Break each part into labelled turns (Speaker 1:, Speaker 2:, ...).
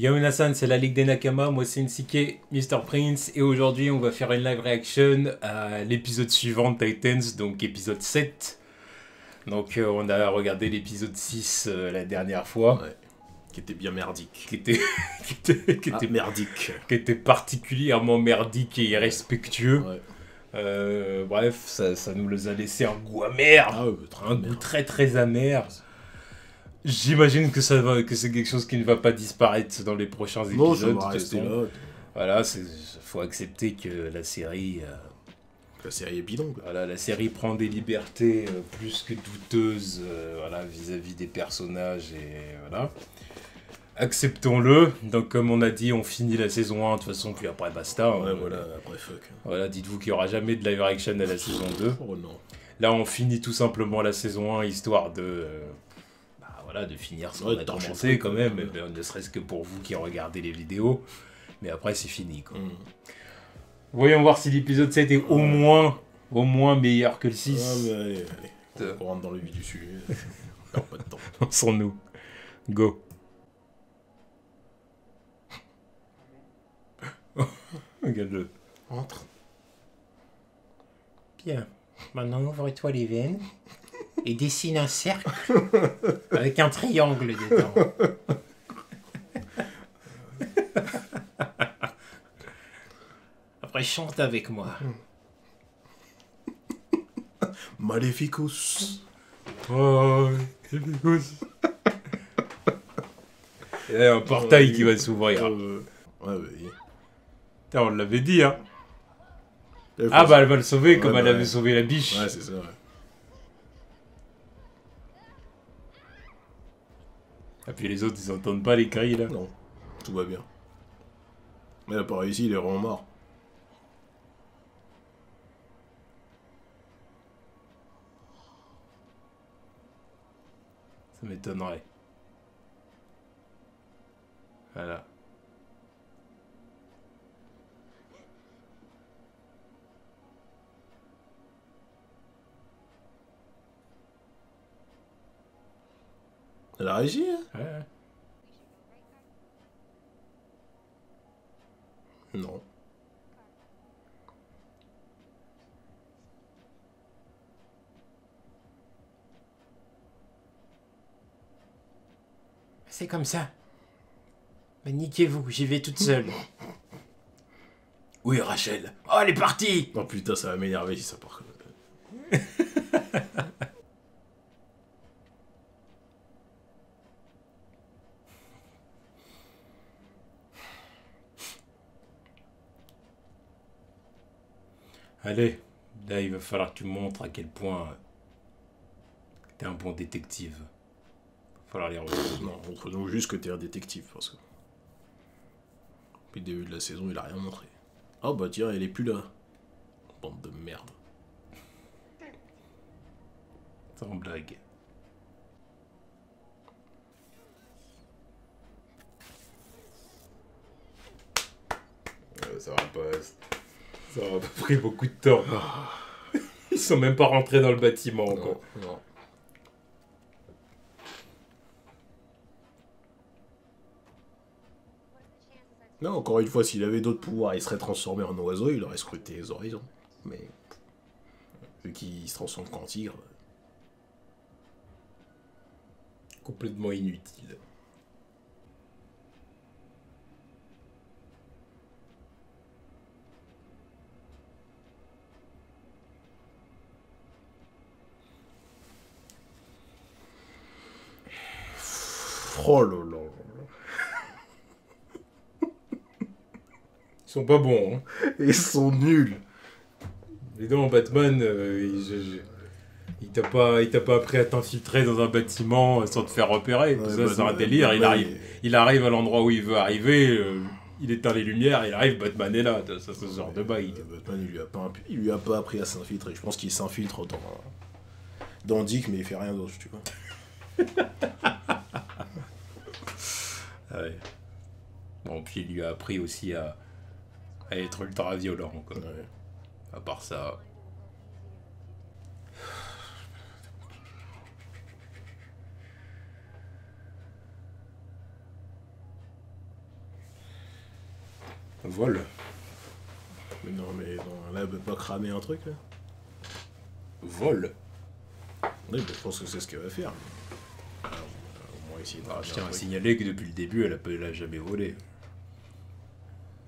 Speaker 1: Yo Minasan, c'est la Ligue des Nakama, moi c'est Nsuke, Mr. Prince, et aujourd'hui on va faire une live reaction à l'épisode suivant de Titans, donc épisode 7. Donc on a regardé l'épisode 6 la dernière fois.
Speaker 2: Ouais. Qui était bien merdique.
Speaker 1: Qui était,
Speaker 2: merdique.
Speaker 1: Qui était particulièrement merdique et irrespectueux.
Speaker 2: Ouais.
Speaker 1: Bref, ça nous les a laissé un goût amer.
Speaker 2: Ah ouais,
Speaker 1: un goût très très amer. J'imagine que c'est quelque chose qui ne va pas disparaître dans les prochains épisodes.
Speaker 2: Non, ça va rester là.
Speaker 1: Voilà, faut accepter que la série...
Speaker 2: La série est bidon.
Speaker 1: Voilà, la série prend des libertés plus que douteuses voilà, vis-à-vis des personnages et voilà. Acceptons-le. Donc comme on a dit, on finit la saison 1 de toute façon, puis après basta.
Speaker 2: Ouais, voilà, après fuck.
Speaker 1: Voilà, dites-vous qu'il n'y aura jamais de live action à la saison 2.
Speaker 2: Oh non.
Speaker 1: Là, on finit tout simplement la saison 1, histoire de... voilà, de finir ce qu'on a commencé quand même, ne serait-ce que pour vous qui regardez les vidéos. Mais après, c'est fini, quoi. Voyons voir si l'épisode 7 est au moins meilleur que le 6.
Speaker 2: Ah, mais allez. On rentre dans le vif du sujet. On perd pas de temps.
Speaker 1: Lançons-nous. Go. Regarde-le.
Speaker 2: Entre.
Speaker 1: Bien. Maintenant, ouvre-toi les veines et dessine un cercle avec un triangle dedans. Après, chante avec moi.
Speaker 2: Maléficus.
Speaker 1: Oh, Maléficus. Il y a un portail qui va s'ouvrir.
Speaker 2: Ouais, oui.
Speaker 1: On l'avait dit, hein. Ah bah elle va le sauver comme elle avait sauvé la biche.
Speaker 2: Ouais, c'est ça, ouais.
Speaker 1: Et puis les autres, ils entendent pas les cris, là.
Speaker 2: Non, tout va bien. Mais elle a pas réussi, il est vraiment mort.
Speaker 1: Ça m'étonnerait. Voilà.
Speaker 2: Elle a réussi, hein?
Speaker 1: Ouais.
Speaker 2: Non.
Speaker 1: C'est comme ça. Mais niquez-vous, j'y vais toute seule. Oui, Rachel. Oh, elle est partie!
Speaker 2: Oh putain, ça va m'énerver si ça part comme ça.
Speaker 1: Allez, là, il va falloir que tu montres à quel point t'es un bon détective. Il va falloir les retrouver.
Speaker 2: Non, montre-nous juste que t'es un détective, parce que... Depuis le début de la saison, il a rien montré. Oh bah tiens, elle est plus là. Bande de merde.
Speaker 1: Sans blague. Ça va pas pris beaucoup de temps. Ils sont même pas rentrés dans le bâtiment encore.
Speaker 2: Non. Non, encore une fois, s'il avait d'autres pouvoirs, il serait transformé en oiseau, il aurait scruté les horizons. Mais vu qu'il se transforme qu'en tigre...
Speaker 1: Complètement inutile.
Speaker 2: Oh là là.
Speaker 1: Ils sont pas bons, hein.
Speaker 2: Ils sont nuls.
Speaker 1: Évidemment, Batman, il t'a pas appris à t'infiltrer dans un bâtiment sans te faire repérer.
Speaker 2: Ouais,
Speaker 1: Ça, c'est un délire. Il arrive à l'endroit où il veut arriver, il éteint les lumières, il arrive, Batman est là. Ça, c'est ce genre de bail.
Speaker 2: Batman, il lui a pas appris à s'infiltrer. Je pense qu'il s'infiltre dans Dick, mais il fait rien d'autre, tu vois.
Speaker 1: Ouais. Bon, puis il lui a appris aussi à être ultra violent, quoi.
Speaker 2: Ouais.
Speaker 1: À part ça... Vol.
Speaker 2: Mais non, mais non, là, elle peut pas cramer un truc, là.
Speaker 1: Vol.
Speaker 2: Oui, mais je pense que c'est ce qu'elle va faire. Alors, au moins essayer de
Speaker 1: Alors, je
Speaker 2: ramener
Speaker 1: tiens
Speaker 2: un
Speaker 1: à
Speaker 2: truc.
Speaker 1: signaler que depuis le début, elle a jamais volé.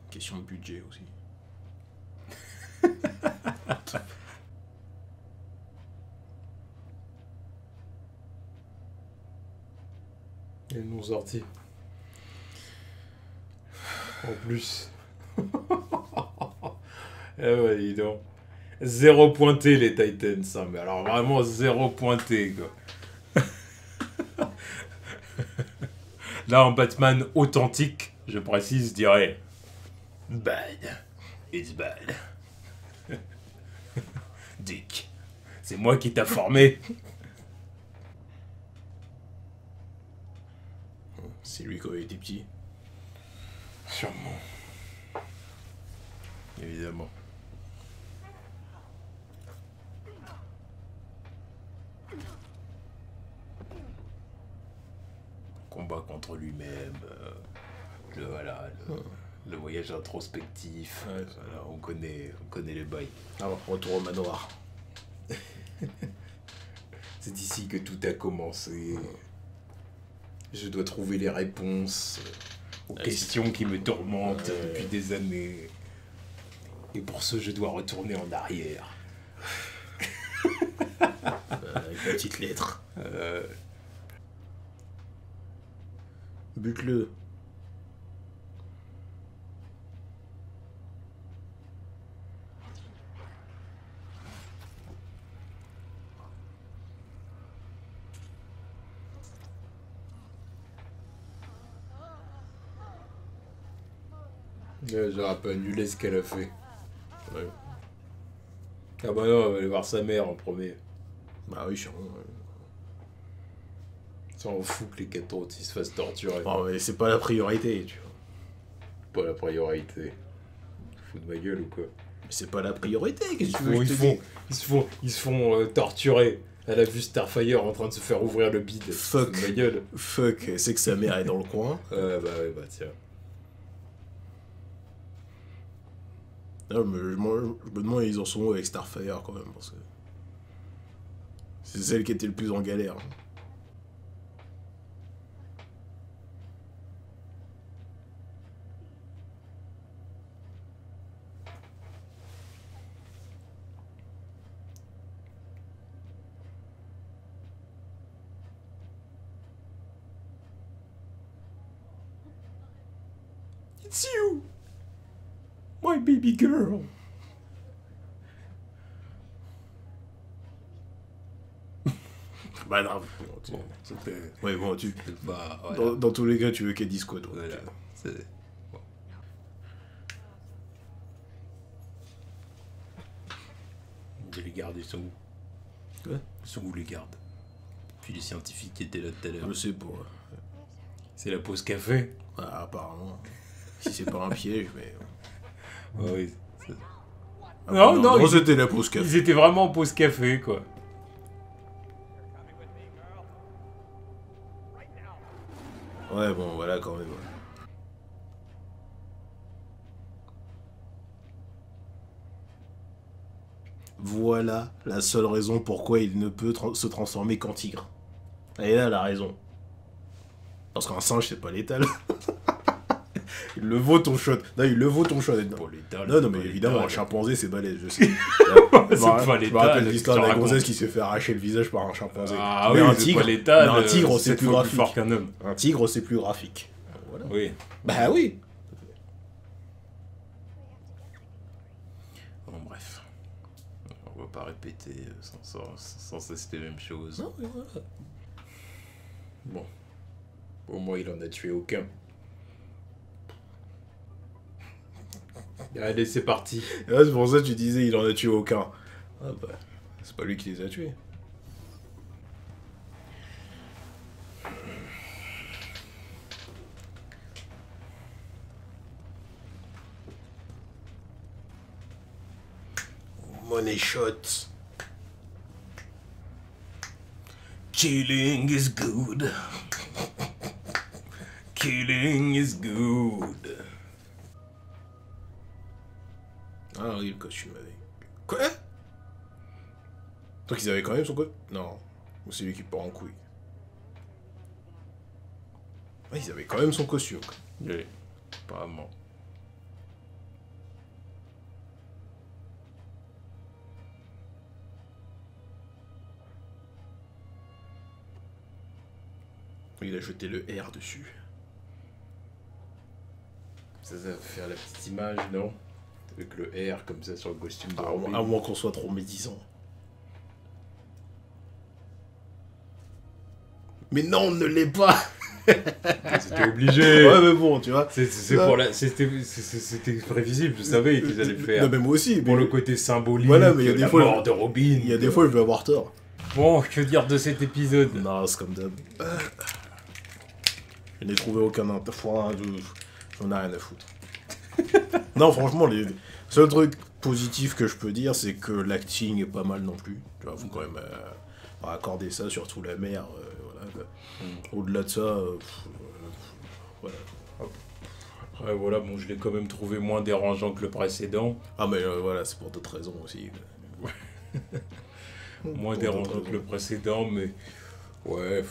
Speaker 2: Question de budget aussi.
Speaker 1: Ils l'ont sorti. En plus. Eh ouais, dis donc. Zéro pointé les Titans, hein, mais alors vraiment zéro pointé quoi. Là en Batman authentique, je précise, je dirais bad, it's bad. Dick, c'est moi qui t'a formé.
Speaker 2: C'est lui quand il était petit.
Speaker 1: Sûrement. Évidemment. Combat contre lui-même. Le voyage introspectif.
Speaker 2: Ouais.
Speaker 1: Voilà, on connaît les bails.
Speaker 2: Alors, retour au manoir.
Speaker 1: C'est ici que tout a commencé. Je dois trouver les réponses aux questions qui me tourmentent depuis des années. Et pour ce, je dois retourner en arrière.
Speaker 2: Avec la petite lettre. Bute-le.
Speaker 1: J'aurais pas annulé ce qu'elle a fait.
Speaker 2: Ouais.
Speaker 1: Ah bah non, elle va aller voir sa mère en premier.
Speaker 2: Bah oui, sûrement.
Speaker 1: Ça en fout que les quatre autres ils se fassent torturer.
Speaker 2: Oh, mais c'est pas la priorité, tu vois.
Speaker 1: Pas la priorité. Fous de ma gueule ou quoi?
Speaker 2: Mais c'est pas la priorité, qu'est-ce que tu veux que je te dise
Speaker 1: Ils se font torturer. Elle a vu Starfire en train de se faire ouvrir le bide.
Speaker 2: Fuck.
Speaker 1: Fous de ma gueule.
Speaker 2: Fuck, c'est que sa mère est dans le coin.
Speaker 1: Ouais, bah tiens.
Speaker 2: Non, mais je me demande ils en sont où avec Starfire quand même, parce que c'est celle qui était le plus en galère.
Speaker 1: It's you! My baby girl!
Speaker 2: Bah non,
Speaker 1: Bon, c'était...
Speaker 2: ouais, bon,
Speaker 1: Bah, voilà.
Speaker 2: dans tous les cas, tu veux qu'elle dise quoi, toi?
Speaker 1: Voilà. C'est... Bon. Les gardes, ils sont où?
Speaker 2: Quoi?
Speaker 1: Ils sont où les gardes? Puis les scientifiques qui étaient là tout à l'heure.
Speaker 2: Je sais pas.
Speaker 1: C'est la pause café?
Speaker 2: Ah, apparemment. Si c'est pas un piège, mais...
Speaker 1: Ah oui.
Speaker 2: Ah,
Speaker 1: Non, ils-
Speaker 2: c'était la pause café.
Speaker 1: Ils étaient vraiment en pause café, quoi.
Speaker 2: Ouais, bon, voilà, quand même. Voilà la seule raison pourquoi il ne peut se transformer qu'en tigre. Et là, la raison. Parce qu'un singe, c'est pas létal. Il le vaut ton shot. Non, il le vaut ton shot.
Speaker 1: Pour l'étal.
Speaker 2: Non, mais évidemment, un chimpanzé, c'est balèze, je sais.
Speaker 1: pas
Speaker 2: Je me
Speaker 1: létal,
Speaker 2: rappelle l'histoire de la
Speaker 1: tu
Speaker 2: gonzesse
Speaker 1: racontes.
Speaker 2: qui s'est fait arracher le visage par un chimpanzé.
Speaker 1: Ah
Speaker 2: mais
Speaker 1: oui,
Speaker 2: un
Speaker 1: c'est
Speaker 2: tigre,
Speaker 1: pas létal,
Speaker 2: mais un tigre, c'est
Speaker 1: sept
Speaker 2: plus
Speaker 1: fois
Speaker 2: graphique.
Speaker 1: fort qu'un homme.
Speaker 2: Un tigre, c'est plus graphique. Voilà.
Speaker 1: Oui.
Speaker 2: Bah oui.
Speaker 1: Bon, bref. On va pas répéter sans cesse les mêmes choses.
Speaker 2: Non, mais voilà.
Speaker 1: Bon. Au moins, il en a tué aucun. Allez, c'est parti.
Speaker 2: Ouais, c'est pour ça que tu disais il en a tué aucun. Ah bah, c'est pas lui qui les a tués. Money shot.
Speaker 1: Killing is good. Killing is good.
Speaker 2: Ah oui, le costume avec. Quoi? Donc ils avaient quand même son costume? Non. Ou c'est lui qui part en couille. Ouais, ils avaient quand même son costume.
Speaker 1: Oui, apparemment.
Speaker 2: Il a jeté le R dessus.
Speaker 1: Ça va faire la petite image, non? Avec le R comme ça sur le costume de
Speaker 2: À moins qu'on soit trop médisant. Mais non, on ne l'est pas.
Speaker 1: C'était obligé.
Speaker 2: Ouais, mais bon, tu vois.
Speaker 1: C'était prévisible, je savais qu'ils allaient le faire.
Speaker 2: Non, mais moi aussi.
Speaker 1: Pour le côté symbolique,
Speaker 2: voilà, mais il y a des fois,
Speaker 1: mort de Robin.
Speaker 2: Il y a des fois, je vais avoir tort.
Speaker 1: Bon, que dire de cet épisode?
Speaker 2: Non, c'est comme d'hab. Je n'ai trouvé aucun intérêt. J'en ai rien à foutre. Non, franchement, les seuls trucs positifs que je peux dire, c'est que l'acting est pas mal non plus. Tu vois, faut quand même accorder ça, surtout la mère. Voilà, quoi. Au-delà de ça, voilà.
Speaker 1: Après, voilà, bon, je l'ai quand même trouvé moins dérangeant que le précédent.
Speaker 2: Ah, mais voilà, c'est pour d'autres raisons aussi.
Speaker 1: Moins dérangeant que le précédent, mais ouais.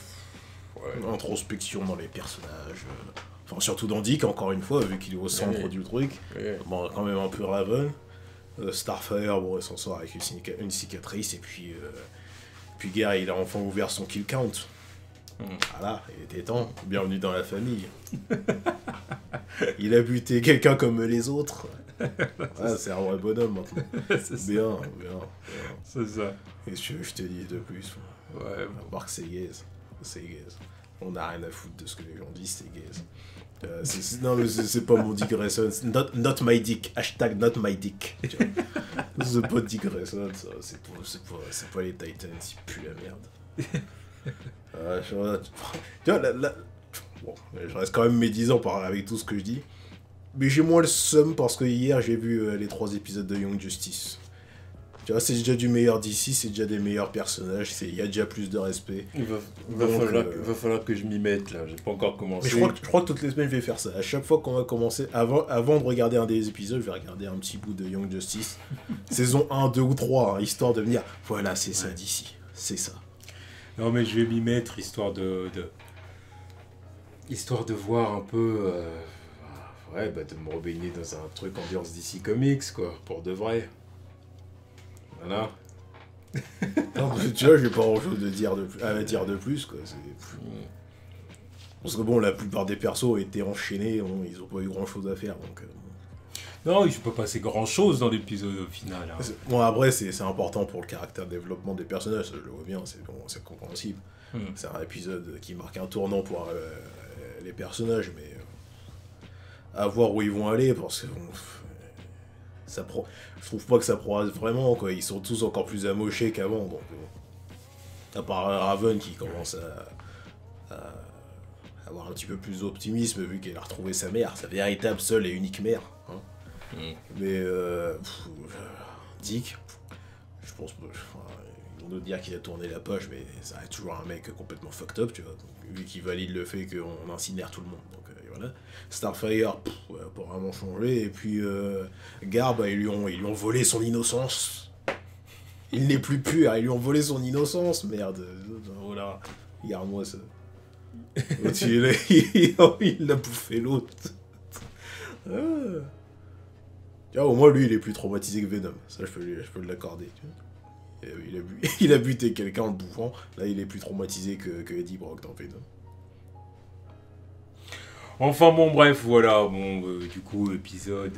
Speaker 2: Introspection dans les personnages. Enfin, surtout dans Dick, encore une fois, vu qu'il est au centre du truc. Bon, quand même un peu Raven. Starfire, bon, il s'en sort avec une cicatrice. Et puis Gare, il a enfin ouvert son kill count. Voilà, il était temps. Bienvenue dans la famille. Il a buté quelqu'un comme les autres. Ah, c'est un vrai bonhomme maintenant. Bien.
Speaker 1: C'est ça.
Speaker 2: Et je te dis de plus.
Speaker 1: Ouais.
Speaker 2: À part que c'est gaze. C'est gaze. On n'a rien à foutre de ce que les gens disent, c'est gaze. Non, mais c'est pas mon Dick Grayson. Not my dick. Hashtag not my dick. C'est pas Dick Grayson, ça. C'est pas les Titans, ils puent la merde. Tu vois, bon, je reste quand même médisant avec tout ce que je dis. Mais j'ai moins le seum parce que hier j'ai vu les 3 épisodes de Young Justice. Tu vois, c'est déjà du meilleur d'ici, c'est déjà des meilleurs personnages, il y a déjà plus de respect.
Speaker 1: Il va falloir que je m'y mette là, j'ai pas encore commencé.
Speaker 2: Mais je crois que toutes les semaines je vais faire ça. À chaque fois qu'on va commencer, avant de regarder un des épisodes, je vais regarder un petit bout de Young Justice. Saison 1, 2 ou 3, hein, histoire de me dire, voilà, c'est ça d'ici, c'est ça.
Speaker 1: Non mais je vais m'y mettre, histoire de voir un peu... de me rebaigner dans un truc ambiance DC Comics, quoi, pour de vrai. Voilà.
Speaker 2: Non, tu vois, j'ai pas grand chose à dire de plus, quoi. Parce que bon, la plupart des persos ont été enchaînés, ils ont pas eu grand chose à faire, donc...
Speaker 1: Non, il ne peut pas passer grand chose dans l'épisode au final. Hein.
Speaker 2: Bon, après, c'est important pour le caractère développement des personnages, je le vois bien, c'est compréhensible. C'est un épisode qui marque un tournant pour les personnages, mais à voir où ils vont aller, parce que je trouve pas que ça progresse vraiment, quoi. Ils sont tous encore plus amochés qu'avant, donc à part Raven qui commence à avoir un petit peu plus d'optimisme vu qu'elle a retrouvé sa mère, sa véritable seule et unique mère. Hein. Mais Dick, je pense que ils vont nous dire qu'il a tourné la page, mais ça reste toujours un mec complètement fucked up, tu vois. Donc, vu qu'il valide le fait qu'on incinère tout le monde. Donc voilà. Starfire, pas vraiment changé. Et puis Garb, ils lui ont volé son innocence. Il n'est plus pur, ils lui ont volé son innocence, merde. Voilà, regarde-moi ça. Il a bouffé l'autre. Au moins, lui, il est plus traumatisé que Venom. Ça, je peux l'accorder. Il a buté quelqu'un en le bouffant. Là, il est plus traumatisé que Eddie Brock dans Venom.
Speaker 1: Enfin bon, bref, voilà. Bon, du coup, épisode,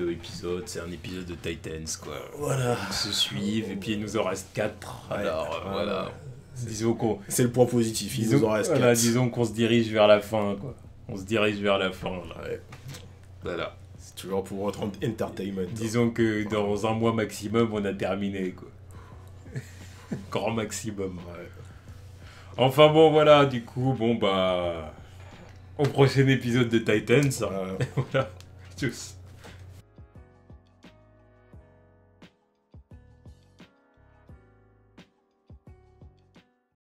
Speaker 1: c'est un épisode de Titans, quoi.
Speaker 2: Voilà.
Speaker 1: Ils se suivent, et puis il nous en reste 4.
Speaker 2: Ouais,
Speaker 1: alors, voilà. Disons qu'on...
Speaker 2: C'est le point positif, il nous en reste 4.
Speaker 1: Voilà, disons qu'on se dirige vers la fin, quoi. On se dirige vers la fin, là.
Speaker 2: Ouais.
Speaker 1: Voilà.
Speaker 2: C'est toujours pour votre entertainment.
Speaker 1: Disons que dans un mois maximum, on a terminé, quoi. Grand maximum.
Speaker 2: Ouais.
Speaker 1: Enfin bon, voilà, du coup, bon, bah... Au prochain épisode de Titans. Voilà. Tchuss.